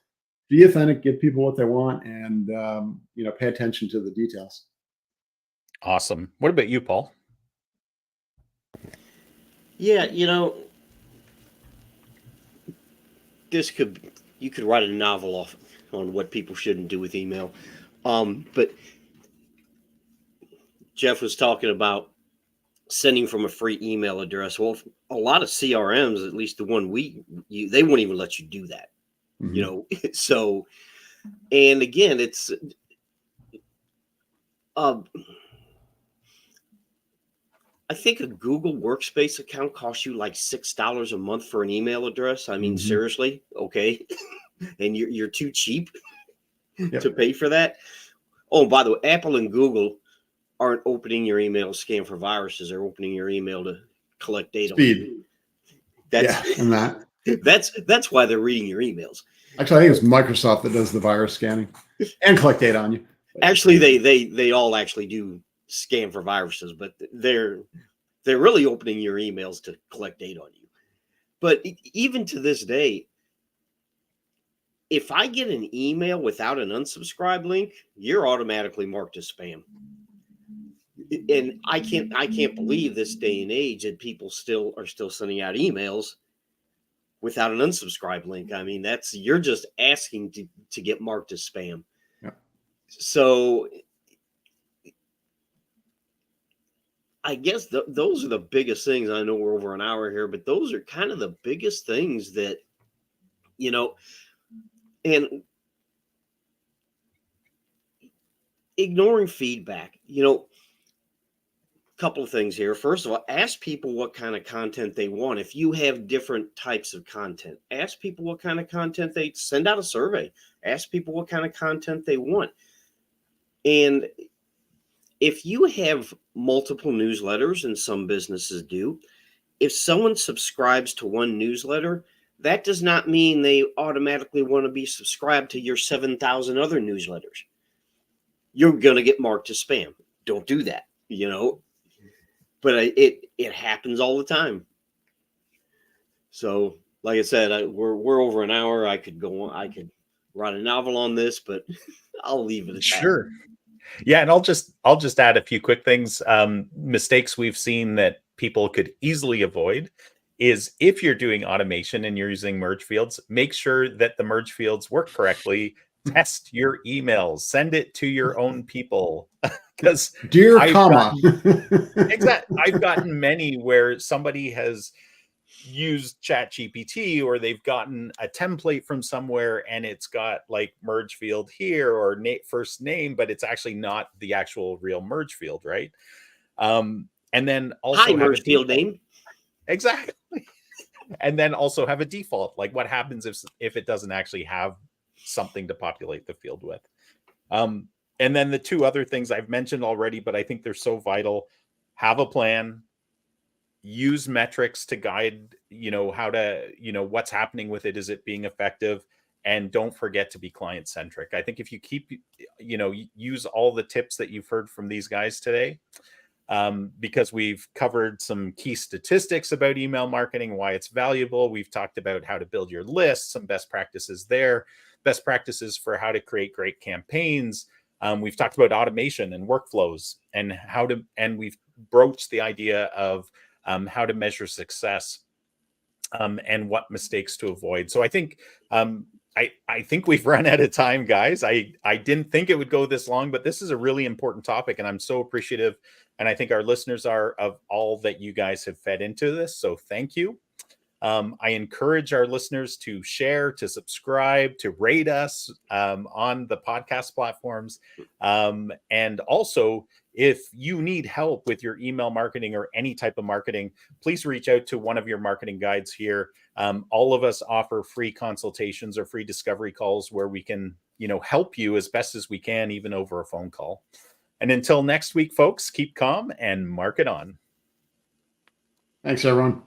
be authentic, give people what they want, and pay attention to the details.
Awesome. What about you, Paul?
Yeah, you could write a novel off on what people shouldn't do with email. But Jeff was talking about sending from a free email address. Well, a lot of CRMs, at least the one they won't even let you do that.
Mhm.
So, and again, it's I think a Google Workspace account costs you like $6 a month for an email address. I mean,
Mhm.
seriously, okay, and you're too cheap
Yep.
to pay for that. Oh, by the way, Apple and Google aren't opening your email to scan for viruses. They're opening your email to collect data.
Speed.
That's
And that.
that's why they're reading your emails.
Actually, I think it's Microsoft that does the virus scanning and collect data on you.
Actually, they all actually do scan for viruses, but they're really opening your emails to collect data on you. But even to this day, if I get an email without an unsubscribe link, you're automatically marked as spam. And I can't believe this day and age that people still are sending out emails without an unsubscribe link. I mean, you're just asking to get marked as spam.
Yeah.
So I guess those are the biggest things. I know we're over an hour here, but those are kind of the biggest things that, and ignoring feedback, couple of things here. First of all, ask people what kind of content they want. If you have different types of content, ask people what kind of content they send out a survey. Ask people what kind of content they want. And if you have multiple newsletters, and some businesses do, if someone subscribes to one newsletter, that does not mean they automatically want to be subscribed to your 7,000 other newsletters. You're going to get marked as spam. Don't do that, But it happens all the time. So, like I said, we're over an hour. I could go on. I could write a novel on this, but I'll leave it at
Sure. Yeah, and I'll just add a few quick things. Mistakes we've seen that people could easily avoid is if you're doing automation and you're using merge fields, make sure that the merge fields work correctly. Test your emails, send it to your own people. Because
Dear comma.
Exactly. I've gotten many where somebody has used ChatGPT or they've gotten a template from somewhere and it's got like merge field here or first name, but it's actually not the actual real merge field, right? And then also
Hi, merge field name.
Exactly. And then also have a default. Like what happens if it doesn't actually have something to populate the field with? And then the two other things I've mentioned already, but I think they're so vital. Have a plan. Use metrics to guide, how to, what's happening with it. Is it being effective? And don't forget to be client centric. I think if you keep, use all the tips that you've heard from these guys today, because we've covered some key statistics about email marketing, why it's valuable. We've talked about how to build your list, some best practices there, best practices for how to create great campaigns. We've talked about automation and workflows and and we've broached the idea of how to measure success and what mistakes to avoid. So I think I think we've run out of time, guys. I didn't think it would go this long, but this is a really important topic, and I'm so appreciative. And I think our listeners are of all that you guys have fed into this. So thank you. I encourage our listeners to share, to subscribe, to rate us on the podcast platforms. And also, if you need help with your email marketing or any type of marketing, please reach out to one of your marketing guides here. All of us offer free consultations or free discovery calls where we can, help you as best as we can, even over a phone call. And until next week, folks, keep calm and market on.
Thanks, everyone.